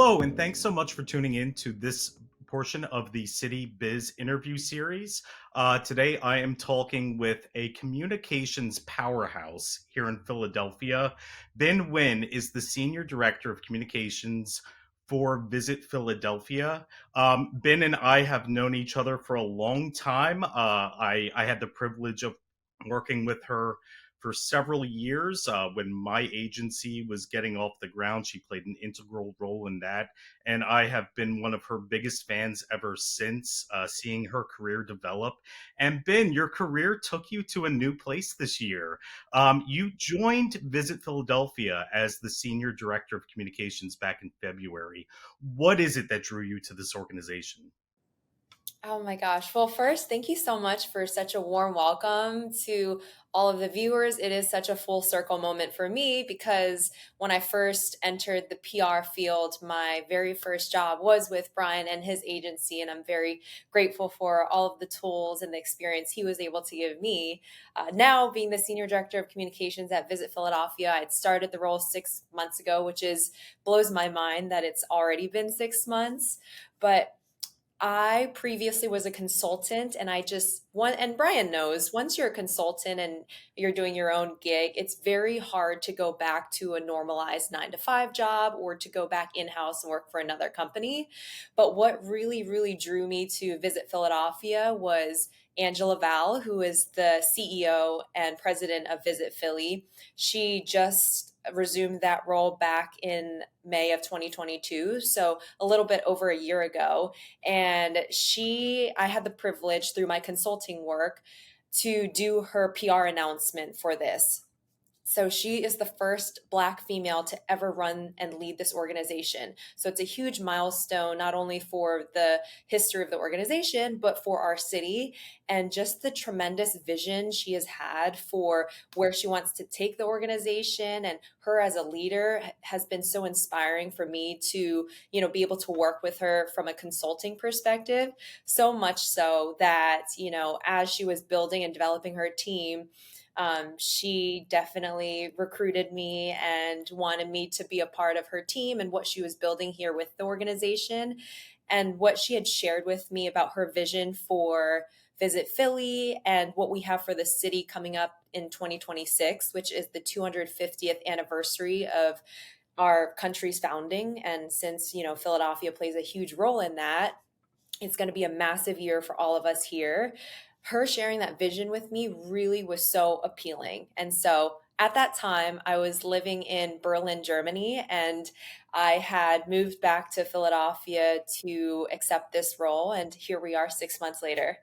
Hello, and thanks so much for tuning in to this portion of the City Biz interview series. Today, I am talking with a communications powerhouse here in Philadelphia. Binh Nguyen is the Senior Director of Communications for Visit Philadelphia. Binh and I have known each other for a long time. I had the privilege of working with her for several years. When my agency was getting off the ground, she played an integral role in that. And I have been one of her biggest fans ever since, seeing her career develop. And Ben, your career took you to a new place this year. You joined Visit Philadelphia as the Senior Director of Communications back in February. What is it that drew you to this organization? Oh my gosh. Well, first, thank you so much for such a warm welcome to all of the viewers. It is such a full circle moment for me because when I first entered the PR field, my very first job was with Brian and his agency. And I'm very grateful for all of the tools and the experience he was able to give me. Now, being the Senior Director of Communications at Visit Philadelphia, I'd started the role 6 months ago, which is blows my mind that it's already been 6 months. But I previously was a consultant and I just one and Brian knows once you're a consultant and you're doing your own gig, it's very hard to go back to a normalized 9 to 5 job or to go back in-house and work for another company. But what really, really drew me to visit Philadelphia was Angela Val, who is the CEO and president of Visit Philly. She just resumed that role back in May of 2022, so a little bit over a year ago. And I had the privilege through my consulting work to do her PR announcement for this. So she is the first Black female to ever run and lead this organization. So it's a huge milestone, not only for the history of the organization, but for our city and just the tremendous vision she has had for where she wants to take the organization. And her as a leader has been so inspiring for me to, be able to work with her from a consulting perspective. So much so that, as she was building and developing her team, she definitely recruited me and wanted me to be a part of her team and what she was building here with the organization. And what she had shared with me about her vision for Visit Philly and what we have for the city coming up in 2026, which is the 250th anniversary of our country's founding. And since, Philadelphia plays a huge role in that, it's going to be a massive year for all of us here. Her sharing that vision with me really was so appealing. And so at that time, I was living in Berlin, Germany, and I had moved back to Philadelphia to accept this role. And here we are 6 months later.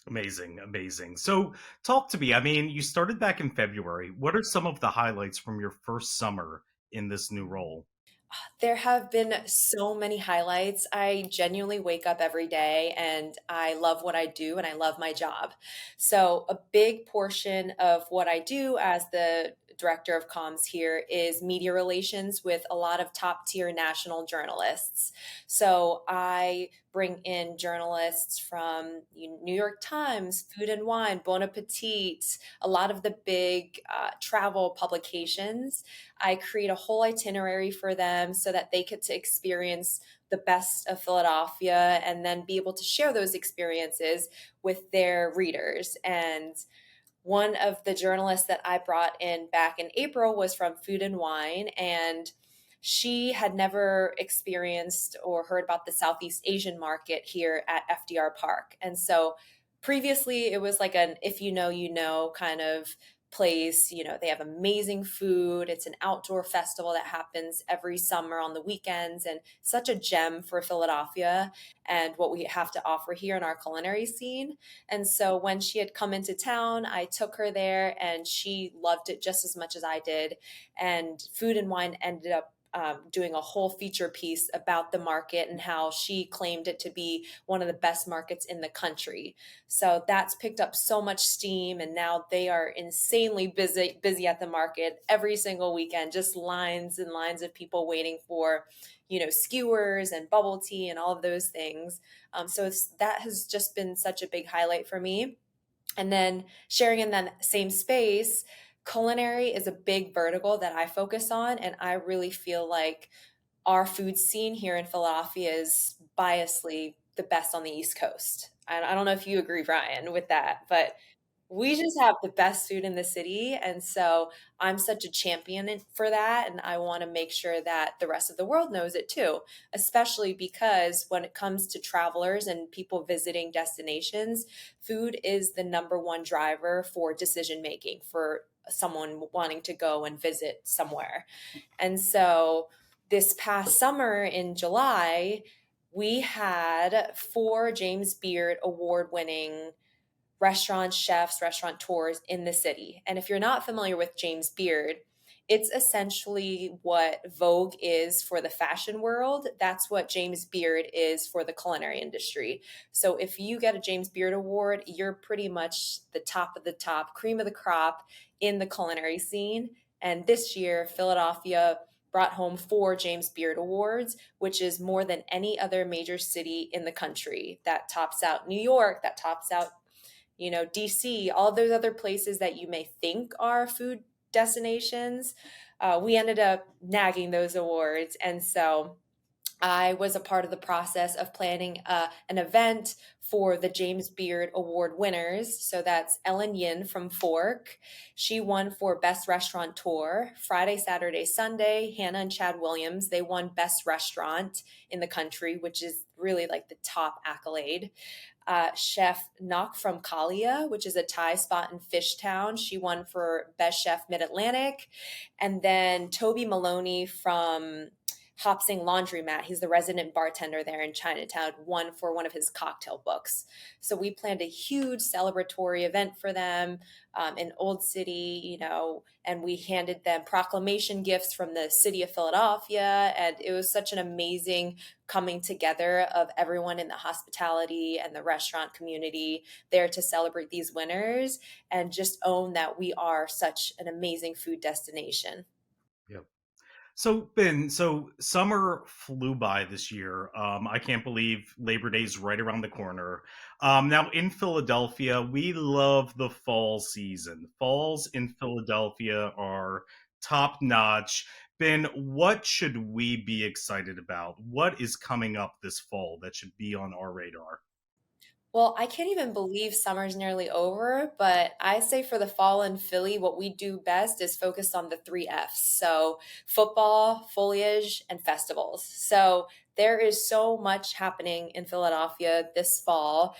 Amazing, amazing. So, talk to me. I mean, you started back in February. What are some of the highlights from your first summer in this new role? There have been so many highlights. I genuinely wake up every day and I love what I do and I love my job. So, a big portion of what I do as the director of comms here is media relations with a lot of top tier national journalists. So, I bring in journalists from New York Times, Food and Wine, Bon Appetit, a lot of the big travel publications. I create a whole itinerary for them so that they get to experience the best of Philadelphia and then be able to share those experiences with their readers. And one of the journalists that I brought in back in April was from Food and Wine, and she had never experienced or heard about the Southeast Asian market here at FDR Park. And so previously it was like an if you know, you know kind of place. They have amazing food. It's an outdoor festival that happens every summer on the weekends and such a gem for Philadelphia and what we have to offer here in our culinary scene. And so when she had come into town, I took her there and she loved it just as much as I did. And Food and Wine ended up doing a whole feature piece about the market and how she claimed it to be one of the best markets in the country. So that's picked up so much steam, and now they are insanely busy at the market every single weekend. Just lines and lines of people waiting for, skewers and bubble tea and all of those things. That has just been such a big highlight for me. And then sharing in that same space, culinary is a big vertical that I focus on. And I really feel like our food scene here in Philadelphia is biasly the best on the East Coast. I don't know if you agree, Brian, with that, but we just have the best food in the city, and so I'm such a champion for that, and I wanna make sure that the rest of the world knows it too, especially because when it comes to travelers and people visiting destinations, food is the number one driver for decision making for someone wanting to go and visit somewhere. And so this past summer in July, we had 4 James Beard award-winning restaurants, chefs, restaurateurs in the city. And if you're not familiar with James Beard, it's essentially what Vogue is for the fashion world. That's what James Beard is for the culinary industry. So if you get a James Beard award, you're pretty much the top of the top, cream of the crop in the culinary scene. And this year, Philadelphia brought home 4 James Beard Awards, which is more than any other major city in the country. That tops out New York, that tops out DC, all those other places that you may think are food destinations. We ended up nagging those awards. And so I was a part of the process of planning an event for the James Beard Award winners. So that's Ellen Yin from Fork. She won for Best Restaurateur. Friday, Saturday, Sunday, Hannah and Chad Williams, they won Best Restaurant in the country, which is really like the top accolade. Chef Nok from Kalia, which is a Thai spot in Fishtown. She won for Best Chef Mid Atlantic. And then Toby Maloney from Hopsing Laundromat. He's the resident bartender there in Chinatown, won for one of his cocktail books. So we planned a huge celebratory event for them in Old City, and we handed them proclamation gifts from the city of Philadelphia. And it was such an amazing coming together of everyone in the hospitality and the restaurant community there to celebrate these winners and just own that we are such an amazing food destination. Yep. So, Ben, so summer flew by this year. I can't believe Labor Day's right around the corner. Now, in Philadelphia, we love the fall season. Falls in Philadelphia are top notch. Ben, what should we be excited about? What is coming up this fall that should be on our radar? Well, I can't even believe summer's nearly over, but I say for the fall in Philly, what we do best is focus on the 3 F's. So, football, foliage, and festivals. So, there is so much happening in Philadelphia this fall.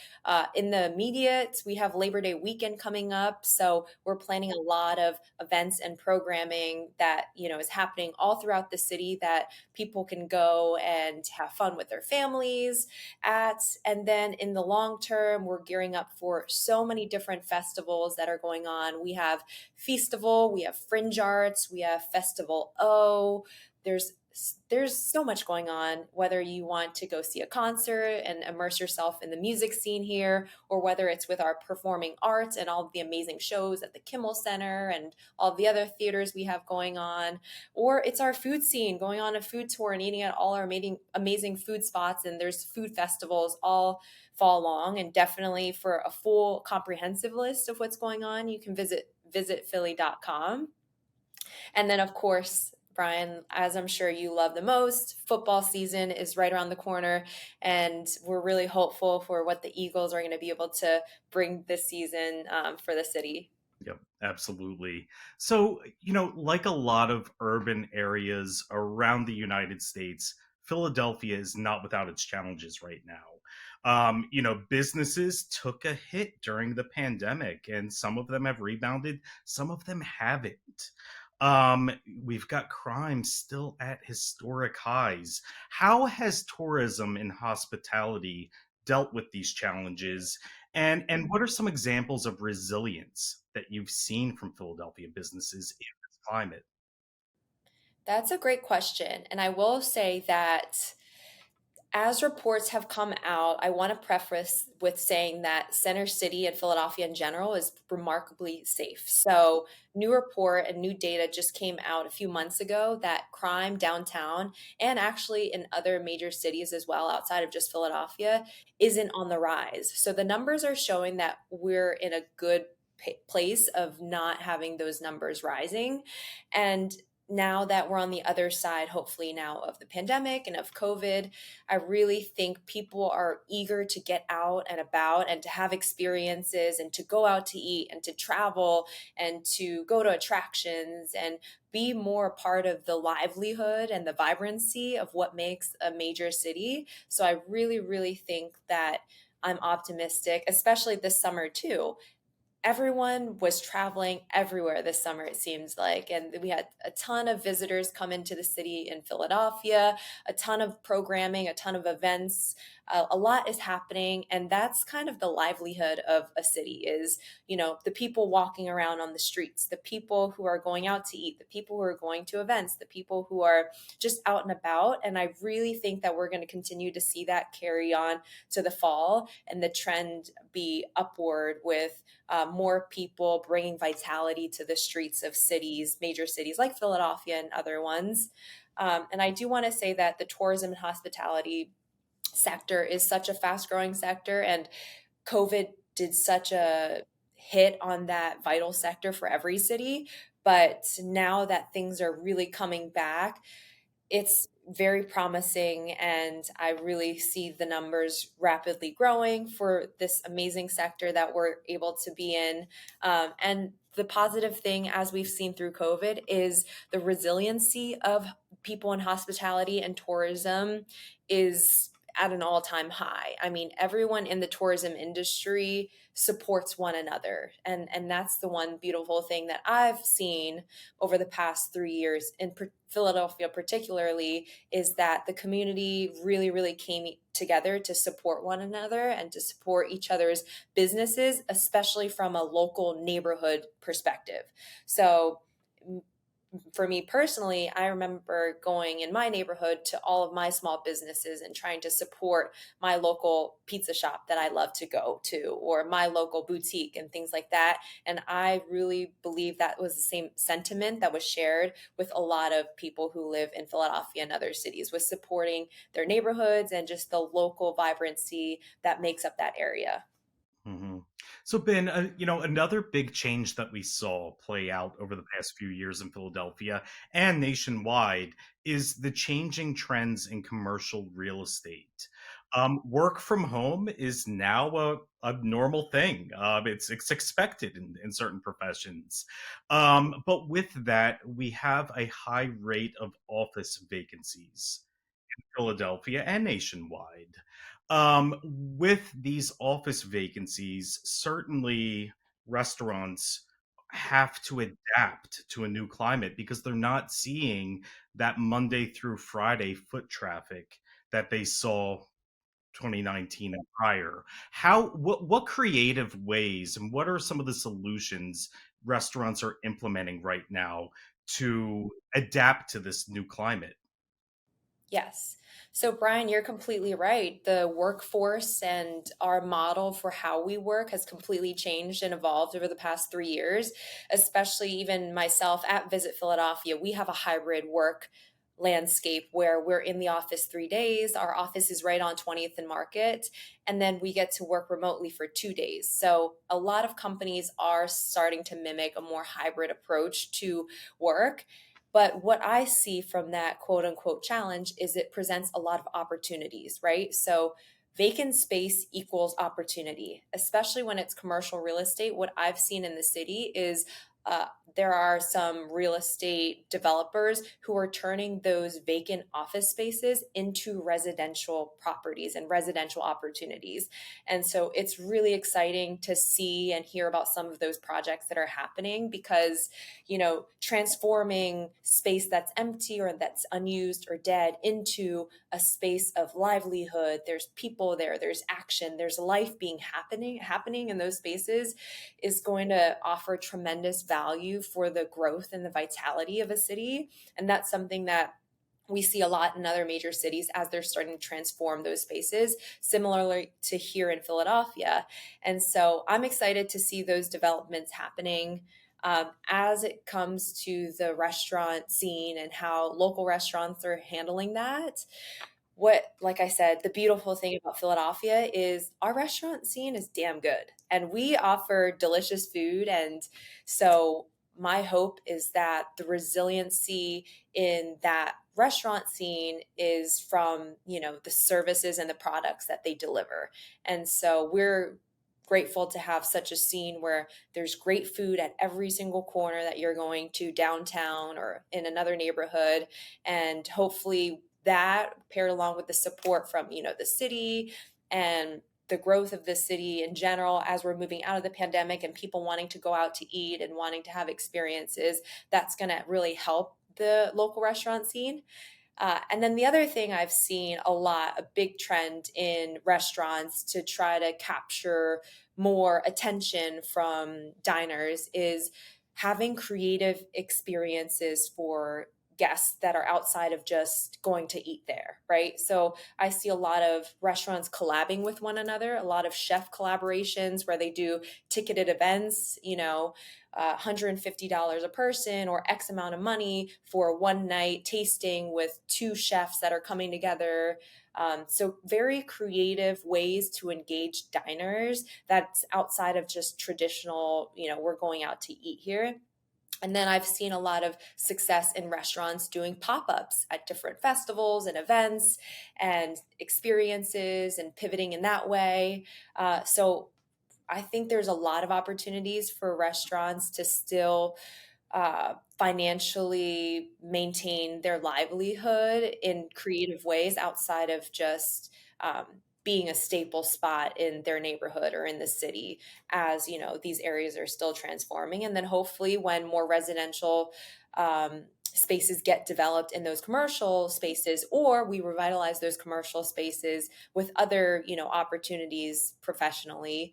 In the immediate, we have Labor Day weekend coming up. So, we're planning a lot of events and programming that, is happening all throughout the city that people can go and have fun with their families at. And then in the long term, we're gearing up for so many different festivals that are going on. We have Feastival, we have Fringe Arts, we have Festival O. There's there's so much going on, whether you want to go see a concert and immerse yourself in the music scene here, or whether it's with our performing arts and all of the amazing shows at the Kimmel Center and all the other theaters we have going on, or it's our food scene, going on a food tour and eating at all our amazing food spots. And there's food festivals all fall long. And definitely for a full comprehensive list of what's going on, you can visit philly.com. And then, of course, Brian, as I'm sure you love the most, football season is right around the corner, and we're really hopeful for what the Eagles are going to be able to bring this season for the city. Yep, absolutely. So, like a lot of urban areas around the United States, Philadelphia is not without its challenges right now. Businesses took a hit during the pandemic, and some of them have rebounded, some of them haven't. We've got crime still at historic highs. How has tourism and hospitality dealt with these challenges, and what are some examples of resilience that you've seen from Philadelphia businesses in this climate? That's a great question. And I will say that as reports have come out, I want to preface with saying that Center City and Philadelphia in general is remarkably safe. So, new report and new data just came out a few months ago that crime downtown and actually in other major cities as well, outside of just Philadelphia, isn't on the rise. So, the numbers are showing that we're in a good place of not having those numbers rising. And now that we're on the other side, hopefully now, of the pandemic and of COVID, I really think people are eager to get out and about and to have experiences and to go out to eat and to travel and to go to attractions and be more a part of the livelihood and the vibrancy of what makes a major city. So I really, really think that I'm optimistic, especially this summer too. Everyone was traveling everywhere this summer, it seems like. And we had a ton of visitors come into the city in Philadelphia, a ton of programming, a ton of events. A lot is happening. And that's kind of the livelihood of a city is, the people walking around on the streets, the people who are going out to eat, the people who are going to events, the people who are just out and about. And I really think that we're going to continue to see that carry on to the fall and the trend be upward with more people bringing vitality to the streets of cities, major cities like Philadelphia and other ones. And I do want to say that the tourism and hospitality sector is such a fast growing sector, and COVID did such a hit on that vital sector for every city. But now that things are really coming back, it's very promising, and I really see the numbers rapidly growing for this amazing sector that we're able to be in. And the positive thing, as we've seen through COVID, is the resiliency of people in hospitality and tourism is at an all-time high. I mean, everyone in the tourism industry supports one another, and that's the one beautiful thing that I've seen over the past 3 years in Philadelphia, particularly, is that the community really, really came together to support one another and to support each other's businesses, especially from a local neighborhood perspective. So, for me personally, I remember going in my neighborhood to all of my small businesses and trying to support my local pizza shop that I love to go to, or my local boutique and things like that. And I really believe that was the same sentiment that was shared with a lot of people who live in Philadelphia and other cities, with supporting their neighborhoods and just the local vibrancy that makes up that area. hmm So, Ben, another big change that we saw play out over the past few years in Philadelphia and nationwide is the changing trends in commercial real estate. Work from home is now a normal thing. It's expected in certain professions. But with that, we have a high rate of office vacancies. Philadelphia and nationwide. With these office vacancies, certainly restaurants have to adapt to a new climate because they're not seeing that Monday through Friday foot traffic that they saw 2019 and prior. What creative ways and what are some of the solutions restaurants are implementing right now to adapt to this new climate? Yes. So, Brian, you're completely right. The workforce and our model for how we work has completely changed and evolved over the past 3 years, especially even myself at Visit Philadelphia. We have a hybrid work landscape where we're in the office 3 days. Our office is right on 20th and Market, and then we get to work remotely for 2 days. So, a lot of companies are starting to mimic a more hybrid approach to work. But what I see from that quote unquote challenge is it presents a lot of opportunities, right? So vacant space equals opportunity, especially when it's commercial real estate. What I've seen in the city is uh, there are some real estate developers who are turning those vacant office spaces into residential properties and residential opportunities. And so it's really exciting to see and hear about some of those projects that are happening because transforming space that's empty or that's unused or dead into a space of livelihood. There's people there, there's action, there's life being happening in those spaces is going to offer tremendous value for the growth and the vitality of a city. And that's something that we see a lot in other major cities as they're starting to transform those spaces, similarly to here in Philadelphia. And so I'm excited to see those developments happening. As it comes to the restaurant scene and how local restaurants are handling that, like I said, the beautiful thing about Philadelphia is our restaurant scene is damn good and we offer delicious food. And so my hope is that the resiliency in that restaurant scene is from, the services and the products that they deliver. And so we're grateful to have such a scene where there's great food at every single corner that you're going to downtown or in another neighborhood. And hopefully that paired along with the support from, the city and the growth of the city in general as we're moving out of the pandemic and people wanting to go out to eat and wanting to have experiences, that's going to really help the local restaurant scene. And then the other thing I've seen a lot, a big trend in restaurants to try to capture more attention from diners is having creative experiences for guests that are outside of just going to eat there, right? So I see a lot of restaurants collabing with one another, a lot of chef collaborations where they do ticketed events, $150 a person or X amount of money for one night tasting with two chefs that are coming together. So, very creative ways to engage diners that's outside of just traditional, we're going out to eat here. And then I've seen a lot of success in restaurants doing pop ups at different festivals and events and experiences and pivoting in that way. So I think there's a lot of opportunities for restaurants to still financially maintain their livelihood in creative ways outside of just being a staple spot in their neighborhood or in the city, as these areas are still transforming. And then hopefully when more residential spaces get developed in those commercial spaces, or we revitalize those commercial spaces with other opportunities professionally,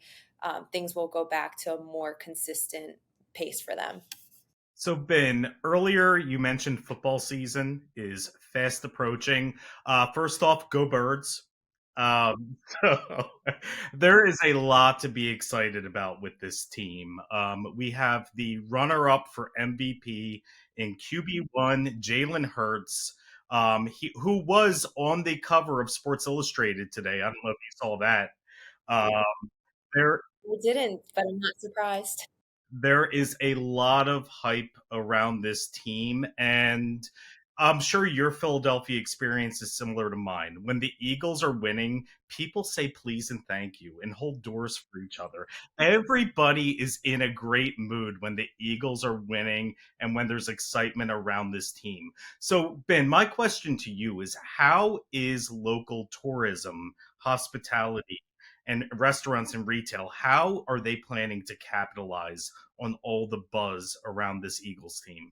things will go back to a more consistent pace for them. So, Ben, earlier you mentioned football season is fast approaching. First off, go Birds. So there is a lot to be excited about with this team. We have the runner-up for MVP in QB1, Jalen Hurts, who was on the cover of Sports Illustrated today. I don't know if you saw that. Uh, there I didn't, but I'm not surprised. there is a lot of hype around this team, and I'm sure your Philadelphia experience is similar to mine. When the Eagles are winning, people say please and thank you and hold doors for each other. Everybody is in a great mood when the Eagles are winning and when there's excitement around this team. So, Ben, my question to you is, how is local tourism, hospitality, and restaurants and retail, how are they planning to capitalize on all the buzz around this Eagles team?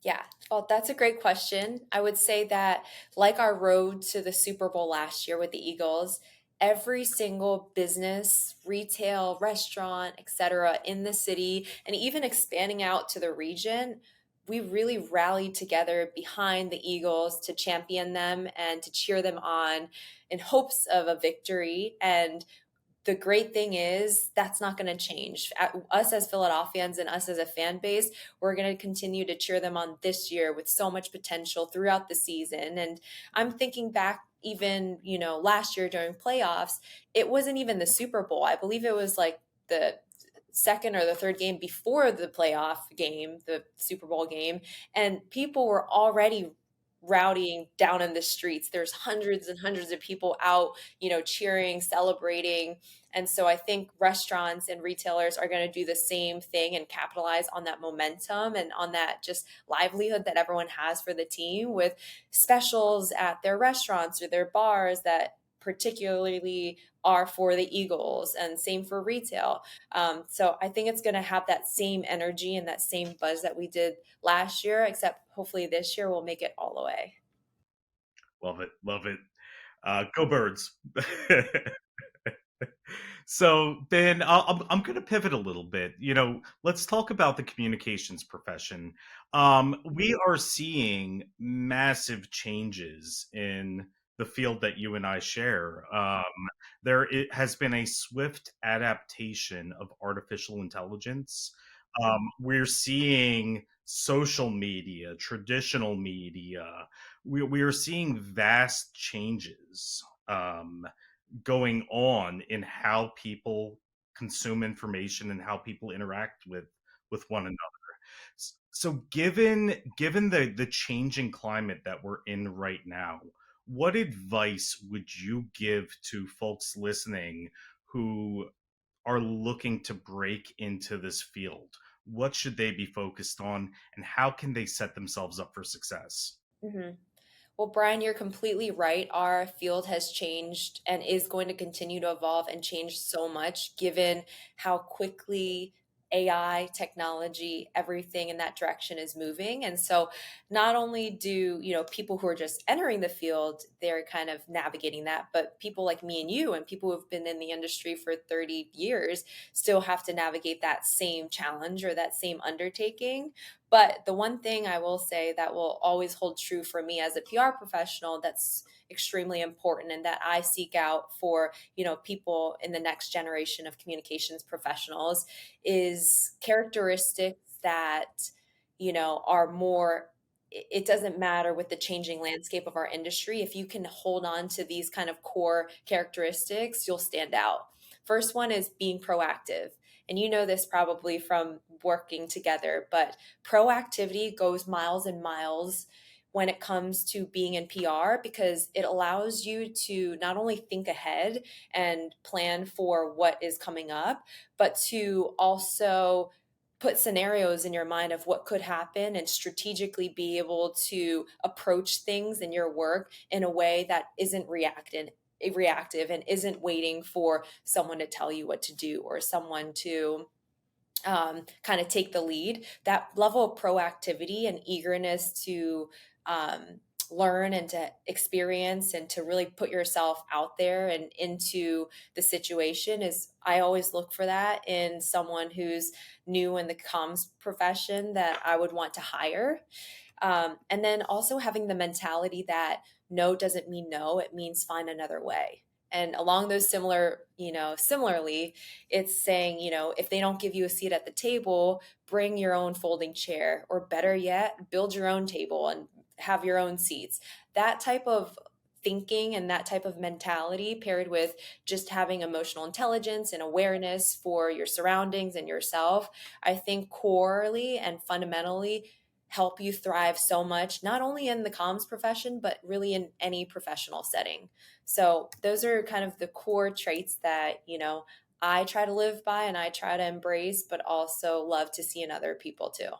Yeah, well, that's a great question. I would say that, like our road to the Super Bowl last year with the Eagles, every single business, retail, restaurant, etc., in the city, and even expanding out to the region, we really rallied together behind the Eagles to champion them and to cheer them on in hopes of a victory. And the great thing is that's not going to change. Us as Philadelphians and us as a fan base, we're going to continue to cheer them on this year with so much potential throughout the season. And I'm thinking back even, last year during playoffs, it wasn't even the Super Bowl. I believe it was like the second or the third game before the playoff game, the Super Bowl game, and people were already rowdying down in the streets. There's hundreds and hundreds of people out, cheering, celebrating. And so I think restaurants and retailers are going to do the same thing and capitalize on that momentum and on that just livelihood that everyone has for the team with specials at their restaurants or their bars that particularly are for the Eagles, and same for retail. So I think it's going to have that same energy and that same buzz that we did last year, except hopefully this year we'll make it all the way. Love it. Love it. Go Birds. So, Ben, I'm going to pivot a little bit. Let's talk about the communications profession. We are seeing massive changes in the field that you and I share. There it has been a swift adaptation of artificial intelligence. We're seeing social media, traditional media. We are seeing vast changes. Going on in how people consume information and how people interact with one another. So given the changing climate that we're in right now, what advice would you give to folks listening who are looking to break into this field? What should they be focused on, and how can they set themselves up for success? Mhm. Well, Brian, you're completely right. Our field has changed and is going to continue to evolve and change so much given how quickly AI, technology, everything in that direction is moving. And so not only do, people who are just entering the field, they're kind of navigating that, but people like me and you and people who've been in the industry for 30 years still have to navigate that same challenge or that same undertaking. But the one thing I will say that will always hold true for me as a PR professional that's extremely important and that I seek out for, people in the next generation of communications professionals is characteristics that, are more it doesn't matter with the changing landscape of our industry. If you can hold on to these kind of core characteristics, you'll stand out. First one is being proactive. And you know this probably from working together, but proactivity goes miles and miles when it comes to being in PR because it allows you to not only think ahead and plan for what is coming up, but to also put scenarios in your mind of what could happen and strategically be able to approach things in your work in a way that isn't reactive and isn't waiting for someone to tell you what to do or someone to kind of take the lead. That level of proactivity and eagerness to learn and to experience and to really put yourself out there and into the situation is, I always look for that in someone who's new in the comms profession that I would want to hire. And then also having the mentality that no doesn't mean no, it means find another way. And along those similarly, it's saying, if they don't give you a seat at the table, bring your own folding chair, or better yet, build your own table and have your own seats. That type of thinking and that type of mentality paired with just having emotional intelligence and awareness for your surroundings and yourself, I think corely and fundamentally help you thrive so much, not only in the comms profession, but really in any professional setting. So those are kind of the core traits that, I try to live by and I try to embrace, but also love to see in other people too.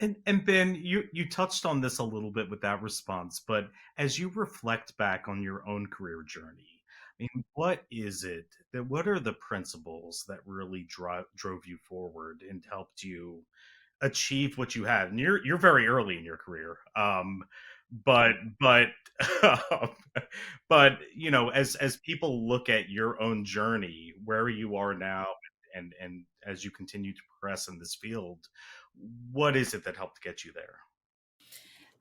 And Ben, you touched on this a little bit with that response, but as you reflect back on your own career journey, I mean, what are the principles that really drove you forward and helped you achieve what you had? And you're very early in your career, but but but as people look at your own journey, where you are now, and as you continue to progress in this field, what is it that helped get you there?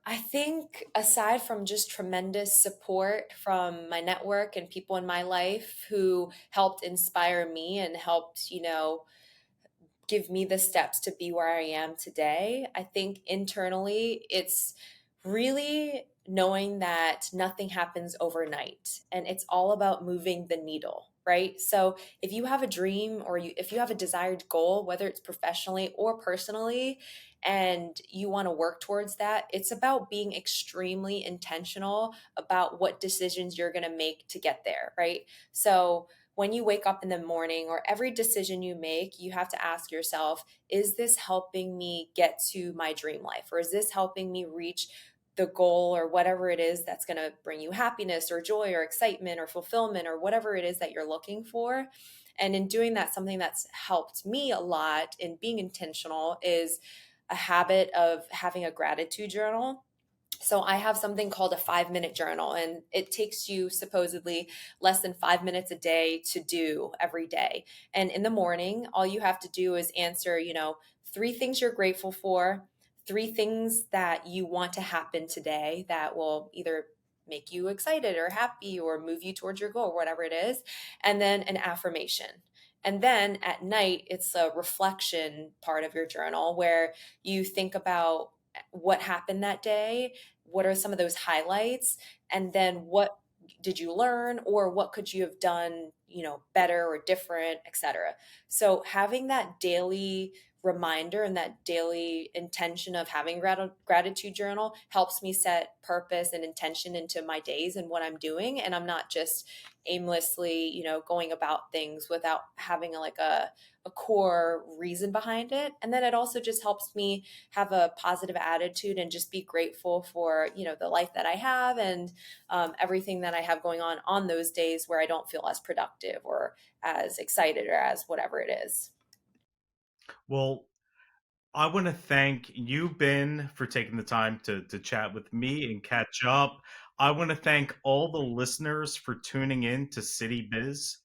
I think aside from just tremendous support from my network and people in my life who helped inspire me and helped, give me the steps to be where I am today. I think internally, it's really knowing that nothing happens overnight and it's all about moving the needle, right? So if you have a dream or if you have a desired goal, whether it's professionally or personally, and you want to work towards that, it's about being extremely intentional about what decisions you're going to make to get there, right? So when you wake up in the morning or every decision you make, you have to ask yourself, is this helping me get to my dream life? Or is this helping me reach the goal or whatever it is that's going to bring you happiness or joy or excitement or fulfillment or whatever it is that you're looking for? And in doing that, something that's helped me a lot in being intentional is a habit of having a gratitude journal. So I have something called a 5-minute journal, and it takes you supposedly less than 5 minutes a day to do every day. And in the morning, all you have to do is answer, three things you're grateful for, three things that you want to happen today that will either make you excited or happy or move you towards your goal, whatever it is, and then an affirmation. And then at night, it's a reflection part of your journal where you think about what happened that day, what are some of those highlights, and then what did you learn or what could you have done, better or different, etc. So having that daily reminder and that daily intention of having gratitude journal helps me set purpose and intention into my days and what I'm doing. And I'm not just aimlessly, going about things without having a core reason behind it. And then it also just helps me have a positive attitude and just be grateful for, the life that I have and everything that I have going on those days where I don't feel as productive or as excited or as whatever it is. Well, I want to thank you, Ben, for taking the time to chat with me and catch up. I want to thank all the listeners for tuning in to City Biz.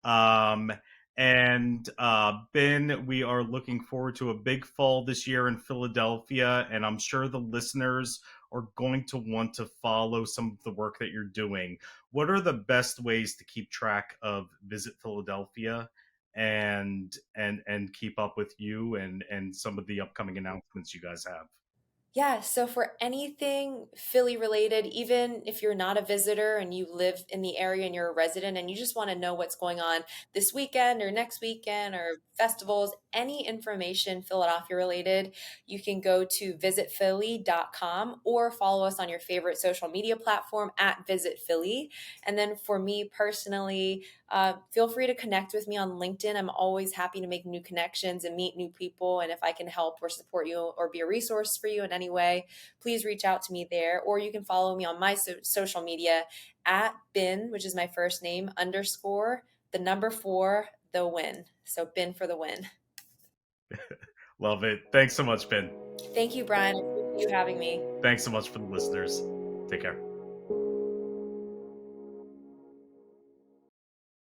Um, and Ben, we are looking forward to a big fall this year in Philadelphia, and I'm sure the listeners are going to want to follow some of the work that you're doing. What are the best ways to keep track of Visit Philadelphia and keep up with you and some of the upcoming announcements you guys have? Yeah, so for anything Philly related, even if you're not a visitor and you live in the area and you're a resident and you just want to know what's going on this weekend or next weekend or festivals, any information Philadelphia related, you can go to visitphilly.com or follow us on your favorite social media platform at Visit Philly. And then for me personally, feel free to connect with me on LinkedIn. I'm always happy to make new connections and meet new people. And if I can help or support you or be a resource for you in any way, please reach out to me there. Or you can follow me on my social media at Bin, which is my first name, underscore the number four, the win. So Bin for the win. Love it. Thanks so much, Ben. Thank you, Brian. I appreciate you having me. Thanks so much for the listeners. Take care.